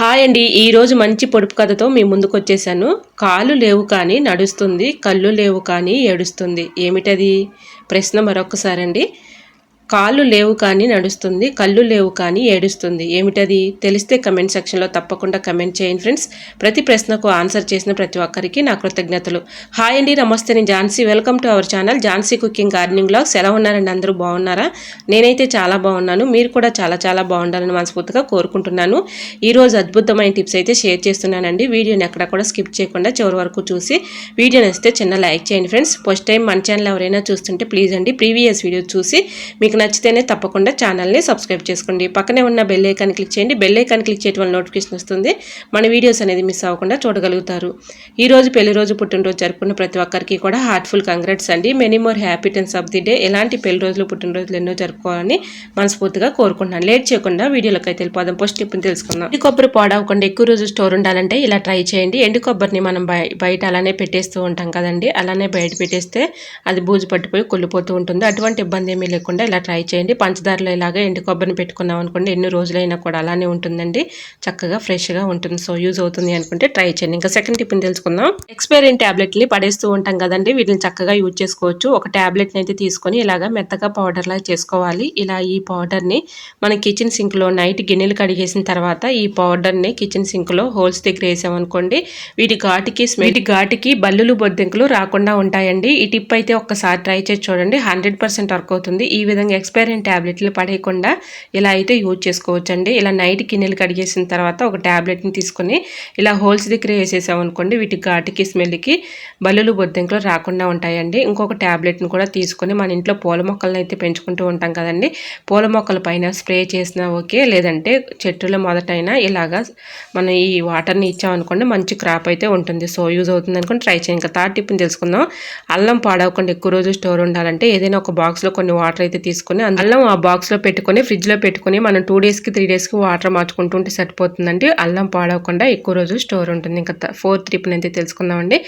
Hi అండి. ఈరోజు మంచి పొడుపు కథతో మీ ముందుకొచ్చేసాను. కాళ్ళు లేవు కానీ నడుస్తుంది, కళ్ళు లేవు కానీ ఏడుస్తుంది. ఏమిటది? ప్రశ్న మరొకసారండి. కాళ్ళు లేవు కానీ నడుస్తుంది, కళ్ళు లేవు కానీ ఏడుస్తుంది. ఏమిటది? తెలిస్తే కమెంట్ సెక్షన్లో తప్పకుండా కమెంట్ చేయండి ఫ్రెండ్స్. ప్రతి ప్రశ్నకు ఆన్సర్ చేసిన ప్రతి ఒక్కరికి నా కృతజ్ఞతలు. హాయ్ అండి, నమస్తే. నేను Jhansi. Welcome to our channel Jhansi cooking gardening vlogs. ఎలా ఉన్నారండి? అందరూ బాగున్నారా? నేనైతే చాలా బాగున్నాను. మీరు కూడా చాలా చాలా బాగుండాలని మనస్ఫూర్తిగా కోరుకుంటున్నాను. ఈరోజు అద్భుతమైన టిప్స్ అయితే షేర్ చేస్తున్నానండి. వీడియోని ఎక్కడ కూడా స్కిప్ చేయకుండా చివరి వరకు చూసి వీడియో నచ్చితే చిన్న లైక్ చేయండి ఫ్రెండ్స్. ఫస్ట్ టైం మన ఛానల్ ఎవరైనా చూస్తుంటే ప్లీజ్ అండి ప్రీవియస్ వీడియో చూసి మీకు నచ్చితేనే తప్పకుండా ఛానల్ని సబ్స్క్రైబ్ చేసుకోండి. పక్కనే ఉన్న బెల్ ఐకాన్ క్లిక్ చేయండి. బెల్ ఐకాన్ క్లిక్ చేయడం వల్ల నోటిఫికేషన్ వస్తుంది. మన వీడియోస్ అనేది మిస్ అవ్వకుండా చూడగలుగుతారు. ఈరోజు పెళ్లి రోజు పుట్టినరోజు జరుపుకున్న ప్రతి ఒక్కరికి కూడా హార్ట్ఫుల్ కంగ్రాట్స్ అండి. Many more happy returns of the day. ఎలాంటి పెళ్లి రోజులు పుట్టినరోజులు ఎన్నో జరుపుకోవాలని మనస్ఫూర్తిగా కోరుకుంటున్నాను. లేట్ చేయకుండా వీడియోలోకి అయితే వెళ్ళిపోదాం. ఫస్ట్ టిప్ని తెలుసుకుందాం. ఎండు కొబ్బరి పాడవకుండా ఎక్కువ రోజు స్టోర్ ఉండాలంటే ఇలా ట్రై చేయండి. ఎండు కొబ్బరిని మనం బయట అలానే పెట్టేస్తూ ఉంటాం కదండి. అలానే బయట పెట్టేస్తే అది బూజు పట్టిపోయి కుళ్ళిపోతూ ఉంటుంది. అటువంటి ఇబ్బంది ఏమీ లేకుండా ఇలా ట్రై చేయండి. పంచదారలో ఇలాగా ఎండు కొబ్బరిని పెట్టుకున్నాం అనుకోండి, ఎన్ని రోజులైనా కూడా అలానే ఉంటుందండి. చక్కగా ఫ్రెష్గా ఉంటుంది. సో యూజ్ అవుతుంది అనుకుంటే ట్రై చేయండి. ఇంకా సెకండ్ టిప్ని తెలుసుకుందాం. ఎక్స్పైరీ ట్యాబ్లెట్ని పడేస్తూ ఉంటాం కదండి, వీటిని చక్కగా యూజ్ చేసుకోవచ్చు. ఒక ట్యాబ్లెట్ని అయితే తీసుకొని ఇలాగా మెత్తగా పౌడర్లా చేసుకోవాలి. ఇలా ఈ పౌడర్ని మన కిచెన్ సింక్లో నైట్ గిన్నెలు కడిగేసిన తర్వాత ఈ పౌడర్ని కిచెన్ సింక్లో హోల్స్ దగ్గర వేసామనుకోండి, వీటి ఘాటుకి బల్లులు బొద్దింకలు రాకుండా ఉంటాయండి. ఈ టిప్ అయితే ఒక్కసారి ట్రై చేసి చూడండి, 100% వర్క్ అవుతుంది. ఈ విధంగా ఎక్స్పైరీ ట్యాబ్లెట్లు పడేయకుండా ఇలా అయితే యూజ్ చేసుకోవచ్చు అండి. ఇలా నైట్ గిన్నెలు కడిగేసిన తర్వాత ఒక ట్యాబ్లెట్ని తీసుకొని ఇలా హోల్స్ దగ్గర వేసేసాం అనుకోండి, వీటి ఘాటుకి స్మెల్కి బల్లులు బొద్దింకలు రాకుండా ఉంటాయండి. ఇంకొక ట్యాబ్లెట్ని కూడా తీసుకొని మన ఇంట్లో పూల మొక్కలను అయితే పెంచుకుంటూ ఉంటాం కదండి, పూల మొక్కల పైన స్ప్రే చేసినా ఓకే, లేదంటే చెట్టులో మొదటైనా ఇలాగా మనం ఈ వాటర్ని ఇచ్చామనుకోండి మంచి క్రాప్ అయితే ఉంటుంది. సో యూజ్ అవుతుంది అనుకోండి ట్రై చేయండి. ఇంకా థర్డ్ టిప్ని తెలుసుకుందాం. అల్లం పాడవకుండా ఎక్కువ రోజు స్టోర్ ఉండాలంటే ఏదైనా ఒక బాక్స్లో కొన్ని వాటర్ అయితే తీసుకొని అల్లం ఆ బాక్స్లో పెట్టుకొని ఫ్రిడ్జ్లో పెట్టుకొని మనం 2 డేస్కి 3 డేస్కి వాటర్ మార్చుకుంటుంటే సరిపోతుందండి. అల్లం పాడవకుండా ఎక్కువ రోజు స్టోర్ ఉంటుంది. ఇంకా ఫోర్త్ టిప్ని అయితే తెలుసుకుందామండి.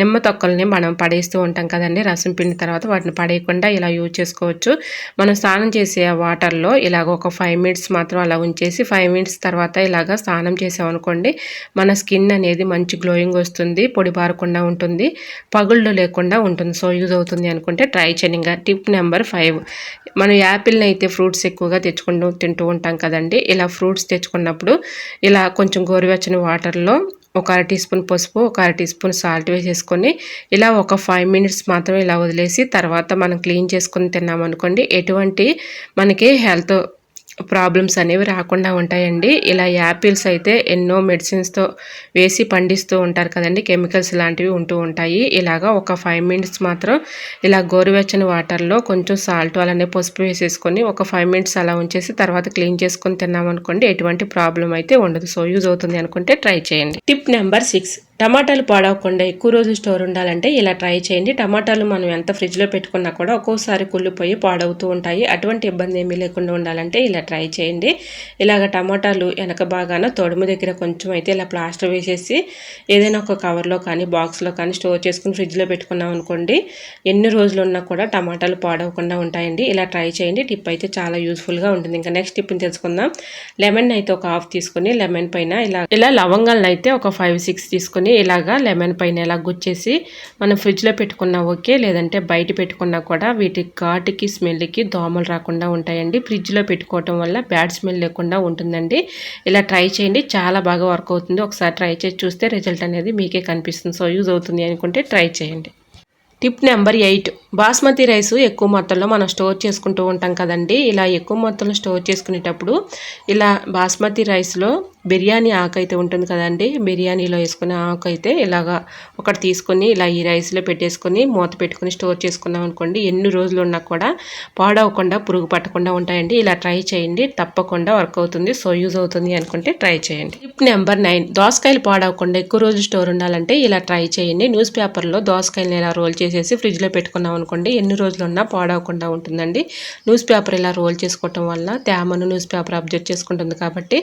నిమ్మ తొక్కల్ని మనం పడేస్తూ ఉంటాం కదండి, రసం పిండిన తర్వాత వాటిని పడేయకుండా ఇలా యూజ్ చేసుకోవచ్చు. మనం స్నానం చేసే వాటర్లో ఇలాగ ఒక 5 మినిట్స్ మాత్రం అలా ఉంచేసి 5 మినిట్స్ తర్వాత ఇలాగ స్నానం చేసామనుకోండి, మన స్కిన్ అనేది మంచి గ్లోయింగ్ వస్తుంది, పొడి బారకుండా ఉంటుంది, పగుళ్ళు లేకుండా ఉంటుంది. సో యూజ్ అవుతుంది అనుకుంటే ట్రై చేయండి. ఇంకా టిప్ నెంబర్ 5, మనం యాపిల్ని అయితే ఫ్రూట్స్ ఎక్కువగా తింటూ ఉంటాం కదండి. ఇలా ఫ్రూట్స్ తెచ్చుకున్నప్పుడు ఇలా కొంచెం గోరువెచ్చని వాటర్లో ఒక 1 టీ స్పూన్ పసుపు, ఒక 1 టీ స్పూన్ సాల్ట్ వేసేసుకొని ఇలా ఒక 5 మినిట్స్ మాత్రం ఇలా వదిలేసి తర్వాత మనం క్లీన్ చేసుకొని తిన్నామనుకోండి, ఎటువంటి మనకి హెల్త్ ప్రాబ్లమ్స్ అనేవి రాకుండా ఉంటాయండి. ఇలా యాపిల్స్ అయితే ఎన్నో మెడిసిన్స్తో వేసి పండిస్తూ ఉంటారు కదండి, కెమికల్స్ లాంటివి ఉంటూ ఉంటాయి. ఇలాగా ఒక 5 మినిట్స్ మాత్రం ఇలా గోరువెచ్చని వాటర్లో కొంచెం సాల్ట్ అలానే పసుపు వేసేసుకొని ఒక 5 మినిట్స్ అలా ఉంచేసి తర్వాత క్లీన్ చేసుకొని తిన్నామనుకోండి, ఎటువంటి ప్రాబ్లం అయితే ఉండదు. సో యూజ్ అవుతుంది అనుకుంటే ట్రై చేయండి. టిప్ నెంబర్ 6, టమాటాలు పాడవకుండా ఎక్కువ రోజు స్టోర్ ఉండాలంటే ఇలా ట్రై చేయండి. టమాటాలు మనం ఎంత ఫ్రిడ్జ్లో పెట్టుకున్నా కూడా ఒక్కోసారి కుళ్ళిపోయి పాడవుతూ ఉంటాయి. అటువంటి ఇబ్బంది ఏమీ లేకుండా ఉండాలంటే ఇలా ట్రై చేయండి. ఇలాగ టమాటాలు వెనక బాగాన తొడుము దగ్గర కొంచెం అయితే ఇలా ప్లాస్టర్ వేసేసి ఏదైనా ఒక కవర్లో కానీ బాక్స్లో కానీ స్టోర్ చేసుకుని ఫ్రిడ్జ్లో పెట్టుకున్నాం అనుకోండి, ఎన్ని రోజులు ఉన్నా కూడా టమాటాలు పాడవకుండా ఉంటాయండి. ఇలా ట్రై చేయండి. టిప్ అయితే చాలా యూస్ఫుల్గా ఉంటుంది. ఇంకా నెక్స్ట్ టిప్ని తెలుసుకుందాం. లెమన్ అయితే ఒక హాఫ్ తీసుకొని లెమన్ పైన ఇలా లవంగాలను అయితే ఒక 5-6 తీసుకొని ఇలాగా లెమన్ పైన ఇలా గుచ్చేసి మనం ఫ్రిడ్జ్లో పెట్టుకున్నా ఓకే, లేదంటే బయట పెట్టుకున్నా కూడా వీటి ఘాటుకి స్మెల్కి దోమలు రాకుండా ఉంటాయండి. ఫ్రిడ్జ్లో పెట్టుకోవటం వల్ల బ్యాడ్ స్మెల్ లేకుండా ఉంటుందండి. ఇలా ట్రై చేయండి, చాలా బాగా వర్క్ అవుతుంది. ఒకసారి ట్రై చేసి చూస్తే రిజల్ట్ అనేది మీకే కనిపిస్తుంది. సో యూజ్ అవుతుంది అనుకుంటే ట్రై చేయండి. టిప్ నెంబర్ 8, బాస్మతి రైస్ ఎక్కువ మొత్తంలో మనం స్టోర్ చేసుకుంటూ ఉంటాం కదండి. ఇలా ఎక్కువ మొత్తంలో స్టోర్ చేసుకునేటప్పుడు ఇలా బాస్మతి రైస్లో బిర్యానీ ఆకు అయితే ఉంటుంది కదండి, బిర్యానీలో వేసుకునే ఆకు అయితే ఇలాగా ఒకటి తీసుకొని ఇలా ఈ రైస్లో పెట్టేసుకొని మూత పెట్టుకొని స్టోర్ చేసుకున్నాం అనుకోండి, ఎన్ని రోజులు ఉన్నా కూడా పాడవకుండా పురుగు పట్టకుండా ఉంటాయండి. ఇలా ట్రై చేయండి, తప్పకుండా వర్క్ అవుతుంది. సో యూజ్ అవుతుంది అనుకుంటే ట్రై చేయండి. టిప్ నెంబర్ 9, దోసకాయలు పాడవకుండా ఎక్కువ రోజు స్టోర్ ఉండాలంటే ఇలా ట్రై చేయండి. న్యూస్ పేపర్లో దోసకాయలను ఇలా రోల్ చేసేసి ఫ్రిడ్జ్లో పెట్టుకున్నాం అనుకోండి, ఎన్ని రోజులు ఉన్నా పాడవకుండా ఉంటుందండి. న్యూస్ పేపర్ ఇలా రోల్ చేసుకోవటం వల్ల తేమను న్యూస్ పేపర్ అబ్జర్వ్ చేసుకుంటుంది కాబట్టి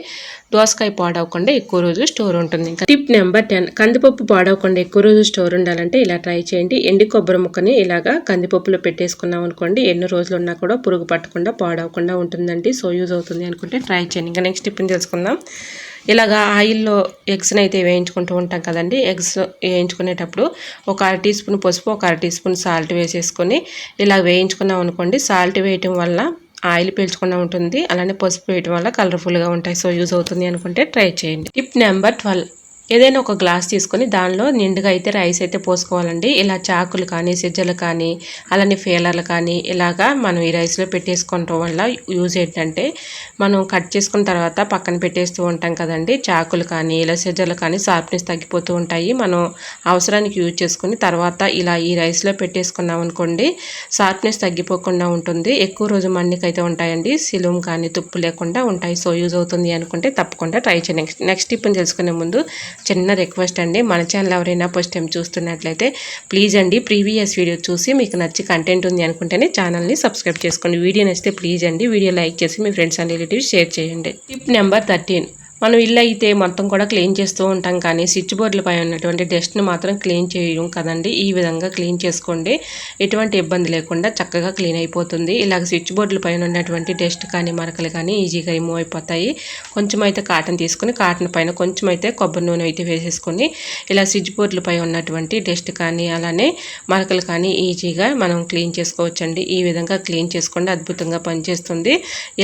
దోసకాయ పాడవకుండా ఎక్కువ రోజు స్టోర్ ఉంటుంది. ఇంకా టిప్ నెంబర్ 10, కందిపప్పు పాడవకుండా ఎక్కువ రోజు స్టోర్ ఉండాలంటే ఇలా ట్రై చేయండి. ఎండి కొబ్బరి ముక్కని ఇలాగా కందిపప్పులో పెట్టేసుకున్నాం అనుకోండి, ఎన్ని రోజులు ఉన్నా కూడా పురుగు పట్టకుండా పాడవకుండా ఉంటుందండి. సో యూజ్ అవుతుంది అనుకుంటే ట్రై చేయండి. ఇంకా నెక్స్ట్ టిప్ని తెలుసుకుందాం. ఇలాగా ఆయిల్లో ఎగ్స్ని అయితే వేయించుకుంటూ ఉంటాం కదండి. ఎగ్స్ వేయించుకునేటప్పుడు ఒక అర టీ స్పూన్ పసుపు, ఒక అర టీ స్పూన్ సాల్ట్ వేసేసుకొని ఇలా వేయించుకున్నాం అనుకోండి. సాల్ట్ వేయటం వల్ల ఆయిల్ పీల్చకుండా ఉంటుంది, అలానే పసుపు వేయటం వల్ల కలర్ఫుల్గా ఉంటాయి. సో యూజ్ అవుతుంది అనుకుంటే ట్రై చేయండి. టిప్ నెంబర్ 12, ఏదైనా ఒక గ్లాస్ తీసుకొని దానిలో నిండుగా అయితే రైస్ అయితే పోసుకోవాలండి. ఇలా చాకులు కానీ, సిజ్జలు కానీ, అలానే ఫేలర్లు కానీ ఇలాగా మనం ఈ రైస్లో పెట్టేసుకోవడం వల్ల యూజ్ ఏంటంటే, మనం కట్ చేసుకున్న తర్వాత పక్కన పెట్టేస్తూ ఉంటాం కదండి. చాకులు కానీ ఇలా సిజ్జలు కానీ షార్ప్నెస్ తగ్గిపోతూ ఉంటాయి. మనం అవసరానికి యూజ్ చేసుకుని తర్వాత ఇలా ఈ రైస్లో పెట్టేసుకున్నాం అనుకోండి, షార్ప్నెస్ తగ్గిపోకుండా ఉంటుంది. ఎక్కువ రోజు మన్నికైతే ఉంటాయండి. సిలుం కానీ తుప్పు లేకుండా ఉంటాయి. సో యూజ్ అవుతుంది అనుకుంటే తప్పకుండా ట్రై చేయండి. నెక్స్ట్ టిప్ని తెలుసుకునే ముందు చిన్న రిక్వెస్ట్ అండి, మన ఛానల్ ఎవరైనా ఫస్ట్ టైం చూస్తున్నట్లయితే ప్లీజ్ అండి ప్రీవియస్ వీడియో చూసి మీకు నచ్చి కంటెంట్ ఉంది అనుకుంటేనే ఛానల్ని సబ్స్క్రైబ్ చేసుకోండి. వీడియో నచ్చితే ప్లీజ్ అండి వీడియో లైక్ చేసి మీ ఫ్రెండ్స్ అండ్ రిలేటివ్స్ షేర్ చేయండి. టిప్ నెంబర్ 13, మనం ఇల్లు అయితే మొత్తం కూడా క్లీన్ చేస్తూ ఉంటాం కానీ స్విచ్ బోర్డులపై ఉన్నటువంటి డస్ట్ని మాత్రం క్లీన్ చేయం కదండి. ఈ విధంగా క్లీన్ చేసుకోండి, ఎటువంటి ఇబ్బంది లేకుండా చక్కగా క్లీన్ అయిపోతుంది. ఇలాగ స్విచ్ బోర్డులపై ఉన్నటువంటి డస్ట్ కానీ మరకలు కానీ ఈజీగా రిమూవ్ అయిపోతాయి. కొంచెం అయితే కాటన్ తీసుకుని కాటన్ పైన కొంచెం అయితే కొబ్బరి నూనె అయితే వేసేసుకొని ఇలా స్విచ్ బోర్డులపై ఉన్నటువంటి డస్ట్ కానీ అలానే మరకలు కానీ ఈజీగా మనం క్లీన్ చేసుకోవచ్చండి. ఈ విధంగా క్లీన్ చేసుకోండి, అద్భుతంగా పనిచేస్తుంది.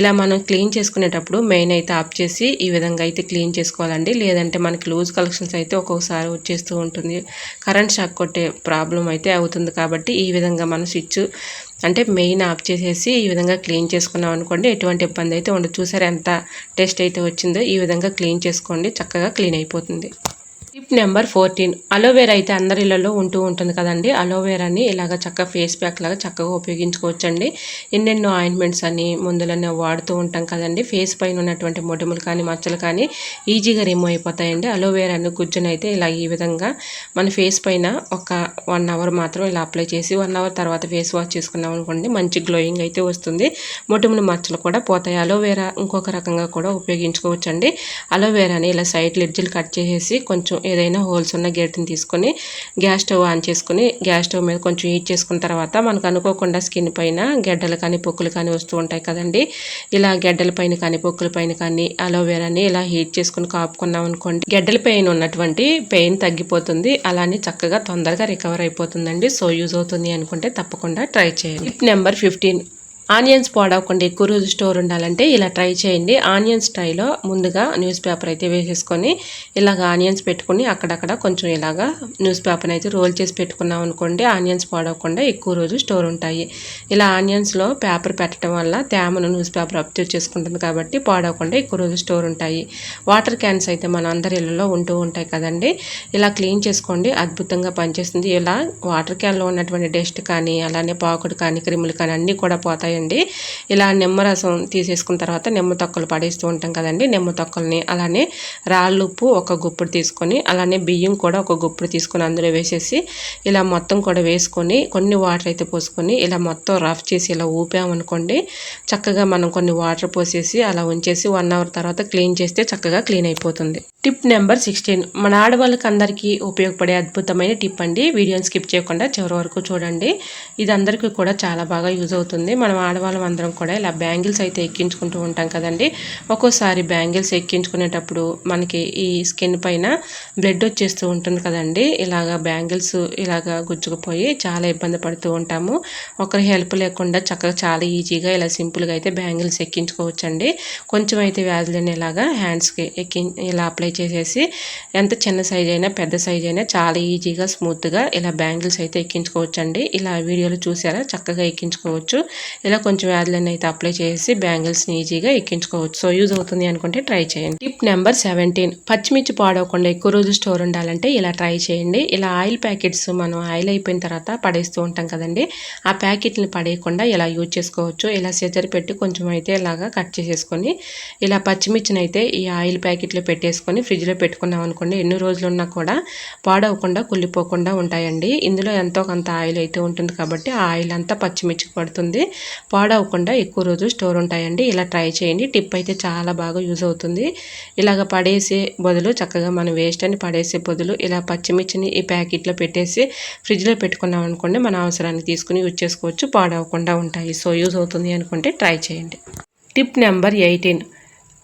ఇలా మనం క్లీన్ చేసుకునేటప్పుడు మెయిన్ అయితే ఆఫ్ చేసి ఈ విధంగా అయితే క్లీన్ చేసుకోవాలండి. లేదంటే మనకి లూజ్ కలెక్షన్స్ అయితే ఒక్కొక్కసారి వచ్చేస్తూ ఉంటుంది, కరెంట్ షాక్ కొట్టే ప్రాబ్లం అయితే అవుతుంది. కాబట్టి ఈ విధంగా మనం స్విచ్ అంటే మెయిన్ ఆఫ్ చేసేసి ఈ విధంగా క్లీన్ చేసుకున్నాం అనుకోండి, ఎటువంటి ఇబ్బంది అయితే ఉండదు. చూసారు ఎంత టేస్ట్ అయితే వచ్చిందో. ఈ విధంగా క్లీన్ చేసుకోండి, చక్కగా క్లీన్ అయిపోతుంది. టిప్ నెంబర్ 14, అలోవేరా అయితే అందరి ఇళ్లలో ఉంటూ ఉంటుంది కదండి. అలోవేరాని ఇలాగ చక్కగా ఫేస్ ప్యాక్ లాగా చక్కగా ఉపయోగించుకోవచ్చండి. ఎన్నెన్నో ఆయింట్మెంట్స్ అని మందులని వాడుతూ ఉంటాం కదండి. ఫేస్ పైన ఉన్నటువంటి మొటిమలు కానీ మచ్చలు కానీ ఈజీగా రిమూవ్ అయిపోతాయండి. అలోవేరాని గుజ్జునైతే ఇలా ఈ విధంగా మన ఫేస్ పైన ఒక 1 అవర్ మాత్రం ఇలా అప్లై చేసి 1 అవర్ తర్వాత ఫేస్ వాష్ చేసుకున్నాం అనుకోండి, మంచి గ్లోయింగ్ అయితే వస్తుంది. మొటిమలు మచ్చలు కూడా పోతాయి. అలోవేరా ఇంకొక రకంగా కూడా ఉపయోగించుకోవచ్చండి. అలోవేరాని ఇలా సైడ్ ఎడ్జ్లు కట్ చేసేసి కొంచెం ఏదైనా హోల్స్ ఉన్న గేట్ని తీసుకొని గ్యాస్ స్టవ్ ఆన్ చేసుకుని గ్యాస్ స్టవ్ మీద కొంచెం హీట్ చేసుకున్న తర్వాత మనకు అనుకోకుండా స్కిన్ పైన గెడ్డలు కానీ పొక్కులు కానీ వస్తూ ఉంటాయి కదండి. ఇలా గెడ్డల పైన కానీ పొక్కుల పైన కానీ అలోవేరాని ఇలా హీట్ చేసుకుని కాపుకున్నాం అనుకోండి, గెడ్డల పైన ఉన్నటువంటి పెయిన్ తగ్గిపోతుంది. అలానే చక్కగా తొందరగా రికవర్ అయిపోతుందండి. సో యూజ్ అవుతుంది అనుకుంటే తప్పకుండా ట్రై చేయండి. టిప్ నెంబర్ 15, ఆనియన్స్ పాడవకుండా ఎక్కువ రోజు స్టోర్ ఉండాలంటే ఇలా ట్రై చేయండి. ఆనియన్స్ ట్రైలో ముందుగా న్యూస్ పేపర్ అయితే వేసేసుకొని ఇలాగ ఆనియన్స్ పెట్టుకుని అక్కడక్కడ కొంచెం ఇలాగా న్యూస్ పేపర్ని అయితే రోల్ చేసి పెట్టుకున్నాం అనుకోండి, ఆనియన్స్ పాడవకుండా ఎక్కువ రోజు స్టోర్ ఉంటాయి. ఇలా ఆనియన్స్లో పేపర్ పెట్టడం వల్ల తేమను న్యూస్ పేపర్ అబ్జర్వ్ చేసుకుంటుంది కాబట్టి పాడవకుండా ఎక్కువ రోజు స్టోర్ ఉంటాయి. వాటర్ క్యాన్స్ అయితే మన అందరి ఇళ్ళలో ఉంటూ ఉంటాయి కదండి. ఇలా క్లీన్ చేసుకోండి, అద్భుతంగా పనిచేస్తుంది. ఇలా వాటర్ క్యాన్లో ఉన్నటువంటి డస్ట్ కానీ అలానే పాకుడు కానీ క్రిములు కానీ అన్నీ కూడా పోతాయి. ఇలా నిమ్మరసం తీసేసుకున్న తర్వాత నిమ్మ తొక్కలు పడేస్తూ ఉంటాం కదండి. నిమ్మ తొక్కల్ని అలానే రాళ్ళు ఉప్పు ఒక గుప్పుడు తీసుకొని అలానే బియ్యం కూడా ఒక గుప్పుడు తీసుకొని అందులో వేసేసి ఇలా మొత్తం కూడా వేసుకొని కొన్ని వాటర్ అయితే పోసుకొని ఇలా మొత్తం రఫ్ చేసి ఇలా ఊపామనుకోండి, చక్కగా మనం కొన్ని వాటర్ పోసేసి అలా ఉంచేసి 1 అవర్ తర్వాత క్లీన్ చేస్తే చక్కగా క్లీన్ అయిపోతుంది. టిప్ నెంబర్ 16, మన ఆడవాళ్ళకి అందరికీ ఉపయోగపడే అద్భుతమైన టిప్ అండి. వీడియోని స్కిప్ చేయకుండా చివరి వరకు చూడండి. ఇది అందరికీ కూడా చాలా బాగా యూజ్ అవుతుంది. మనం ఆడవాళ్ళం అందరం కూడా ఇలా బ్యాంగిల్స్ అయితే ఎక్కించుకుంటూ ఉంటాం కదండి. ఒక్కోసారి బ్యాంగిల్స్ ఎక్కించుకునేటప్పుడు మనకి ఈ స్కిన్ పైన బ్లడ్ వచ్చేస్తూ ఉంటుంది కదండి. ఇలాగా బ్యాంగిల్స్ ఇలాగా గుచ్చుకుపోయి చాలా ఇబ్బంది పడుతూ ఉంటాము. ఒకరి హెల్ప్ లేకుండా చక్కగా చాలా ఈజీగా ఇలా సింపుల్గా అయితే బ్యాంగిల్స్ ఎక్కించుకోవచ్చండి. కొంచెం అయితే వ్యాధులని ఇలాగా హ్యాండ్స్కి ఇలా అప్లై చేసేసి ఎంత చిన్న సైజ్ అయినా పెద్ద సైజ్ అయినా చాలా ఈజీగా స్మూత్గా ఇలా బ్యాంగిల్స్ అయితే ఎక్కించుకోవచ్చండి. ఇలా వీడియోలు చూసారా, చక్కగా ఎక్కించుకోవచ్చు. ఇలా కొంచెం వ్యాధులన్నీ అయితే అప్లై చేసి బ్యాంగిల్స్ని ఈజీగా ఎక్కించుకోవచ్చు. సో యూజ్ అవుతుంది అనుకుంటే ట్రై చేయండి. టిప్ నెంబర్ 17, పచ్చిమిర్చి పాడవకుండా ఎక్కువ రోజులు స్టోర్ ఉండాలంటే ఇలా ట్రై చేయండి. ఇలా ఆయిల్ ప్యాకెట్స్ మనం ఆయిల్ అయిపోయిన తర్వాత పడేస్తూ ఉంటాం కదండి, ఆ ప్యాకెట్ని పడేయకుండా ఇలా యూజ్ చేసుకోవచ్చు. ఇలా సిజర్ పెట్టి కొంచెం అయితే ఇలాగా కట్ చేసేసుకొని ఇలా పచ్చిమిర్చిని అయితే ఈ ఆయిల్ ప్యాకెట్లో పెట్టేసుకొని ఫ్రిడ్జ్లో పెట్టుకున్నాం అనుకోండి, ఎన్ని రోజులు ఉన్నా కూడా పాడవకుండా కుళ్ళిపోకుండా ఉంటాయండి. ఇందులో ఎంతో కొంత ఆయిల్ అయితే ఉంటుంది కాబట్టి ఆ ఆయిల్ అంతా పచ్చిమిర్చికి పడుతుంది, పాడవకుండా ఎక్కువ రోజు స్టోర్ ఉంటాయండి. ఇలా ట్రై చేయండి. టిప్ అయితే చాలా బాగా యూజ్ అవుతుంది. ఇలాగ పడేసే బదులు చక్కగా మనం వేస్ట్ అని పడేసే బదులు ఇలా పచ్చిమిర్చిని ఈ ప్యాకెట్లో పెట్టేసి ఫ్రిడ్జ్లో పెట్టుకున్నాం అనుకోండి, మన అవసరానికి తీసుకుని యూజ్ చేసుకోవచ్చు, పాడవకుండా ఉంటాయి. సో యూజ్ అవుతుంది అనుకుంటే ట్రై చేయండి. టిప్ నెంబర్ 18,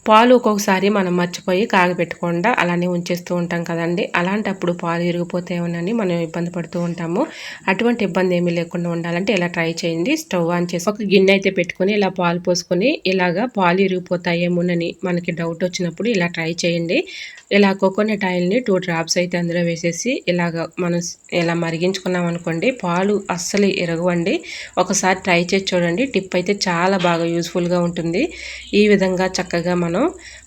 పాలు ఒక్కొక్కసారి మనం మర్చిపోయి కాగబెట్టకుండా అలానే ఉంచేస్తూ ఉంటాం కదండి. అలాంటప్పుడు పాలు ఇరిగిపోతాయేమోనని మనం ఇబ్బంది పడుతూ ఉంటాము. అటువంటి ఇబ్బంది ఏమీ లేకుండా ఉండాలంటే ఇలా ట్రై చేయండి. స్టవ్ ఆన్ చేసి ఒక గిన్నె అయితే పెట్టుకొని ఇలా పాలు పోసుకొని ఇలాగా పాలు ఇరిగిపోతాయేమోనని మనకి డౌట్ వచ్చినప్పుడు ఇలా ట్రై చేయండి. ఇలా కోకోనట్ ఆయిల్ని 2 డ్రాప్స్ అయితే అందులో వేసేసి ఇలాగ మనం ఇలా మరిగించుకున్నాం అనుకోండి, పాలు అస్సలు ఇరగవండి. ఒకసారి ట్రై చేసి చూడండి. టిప్ అయితే చాలా బాగా యూస్ఫుల్గా ఉంటుంది. ఈ విధంగా చక్కగా మనం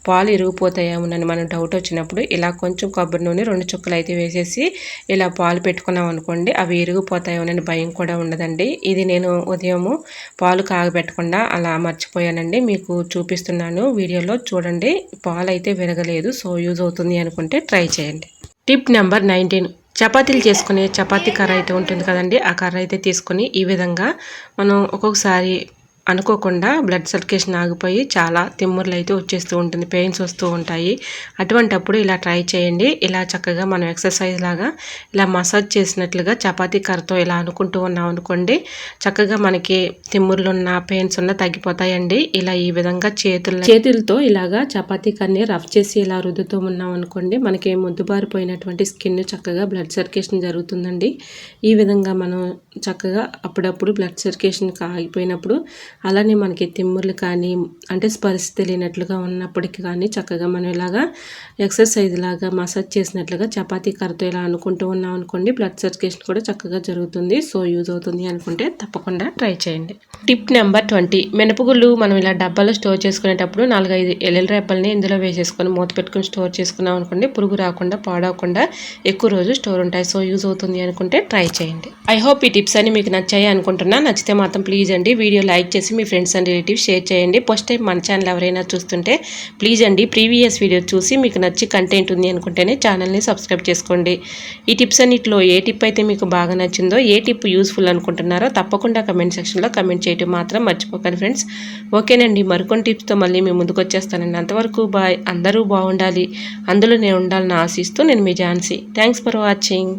పాలు ఇరిగిపోతాయేమోనని మనం డౌట్ వచ్చినప్పుడు ఇలా కొంచెం కొబ్బరి నూనె 2 చుక్కలు అయితే వేసేసి ఇలా పాలు పెట్టుకున్నాం అనుకోండి, అవి ఇరిగిపోతాయేమోనని భయం కూడా ఉండదండి. ఇది నేను ఉదయము పాలు కాగబెట్టకుండా అలా మర్చిపోయానండి. మీకు చూపిస్తున్నాను వీడియోలో చూడండి. పాలు అయితే విరగలేదు. సో యూజ్ అవుతుంది అనుకుంటే ట్రై చేయండి. Tip number 19. చపాతీలు చేసుకునే చపాతీ కర్ర అయితే ఉంటుంది కదండి. ఆ కర్ర అయితే తీసుకొని ఈ విధంగా మనం ఒక్కొక్కసారి అనుకోకుండా బ్లడ్ సర్క్యులేషన్ ఆగిపోయి చాలా తిమ్ముర్లు అయితే వచ్చేస్తూ ఉంటుంది, పెయిన్స్ వస్తూ ఉంటాయి. అటువంటప్పుడు ఇలా ట్రై చేయండి. ఇలా చక్కగా మనం ఎక్సర్సైజ్ లాగా ఇలా మసాజ్ చేసినట్లుగా చపాతీ కర్రతో ఇలా అనుకుంటూ ఉన్నాం అనుకోండి, చక్కగా మనకి తిమ్ముర్లున్న పెయిన్స్ ఉన్న తగ్గిపోతాయండి. ఇలా ఈ విధంగా చేతులతో ఇలాగా చపాతీ కర్రని రఫ్ చేసి ఇలా రుద్దుతూ ఉన్నాం అనుకోండి, మనకి ముద్దుబారిపోయినటువంటి స్కిన్ చక్కగా బ్లడ్ సర్క్యులేషన్ జరుగుతుందండి. ఈ విధంగా మనం చక్కగా అప్పుడప్పుడు బ్లడ్ సర్క్యులేషన్ ఆగిపోయినప్పుడు అలానే మనకి తిమ్ముర్లు కానీ అంటే స్పర్శ తెలియనట్లుగా ఉన్నప్పటికీ కానీ చక్కగా మనం ఇలాగా ఎక్సర్సైజ్ లాగా మసాజ్ చేసినట్లుగా చపాతీ కర్రతో ఇలా అనుకుంటూ ఉన్నాం అనుకోండి, బ్లడ్ సర్క్యులేషన్ కూడా చక్కగా జరుగుతుంది. సో యూజ్ అవుతుంది అనుకుంటే తప్పకుండా ట్రై చేయండి. Tip number 20. మినపగుళ్ళు మనం ఇలా డబ్బాలో స్టోర్ చేసుకునేటప్పుడు 4-5 ఎల్లుల్లి రెబ్బల్ని ఇందులో వేసేసుకొని మూత పెట్టుకుని స్టోర్ చేసుకున్నాం అనుకోండి, పురుగు రాకుండా పాడవకుండా ఎక్కువ రోజు స్టోర్ ఉంటాయి. సో యూజ్ అవుతుంది అనుకుంటే ట్రై చేయండి. ఐ హోప్ ఈ టిప్స్ అని మీకు నచ్చాయి అనుకుంటున్నా. నచ్చితే మాత్రం ప్లీజ్ అండి వీడియో లైక్ చేసి మీ ఫ్రెండ్స్ అండ్ రిలేటివ్స్ షేర్ చేయండి. ఫస్ట్ టైం మన ఛానల్ ఎవరైనా చూస్తుంటే ప్లీజ్ అండి ప్రీవియస్ వీడియో చూసి మీకు నచ్చి కంటెంట్ ఉంది అనుకుంటేనే ఛానల్ని సబ్స్క్రైబ్ చేసుకోండి. ఈ టిప్స్ అన్నిటిలో ఏ టిప్ అయితే మీకు బాగా నచ్చిందో, ఏ టిప్ యూస్ఫుల్ అనుకుంటున్నారో తప్పకుండా కమెంట్ సెక్షన్లో కమెంట్ చేయడం మాత్రం మర్చిపోకండి ఫ్రెండ్స్. ఓకేనండి, మరికొన్ని టిప్స్తో మళ్ళీ మీ ముందుకు వచ్చేస్తానండి. అంతవరకు బాయ్. అందరూ బాగుండాలి, అందులో నేను ఉండాలని ఆశిస్తూ నేను మీ ఝాన్సీ. Thanks for watching.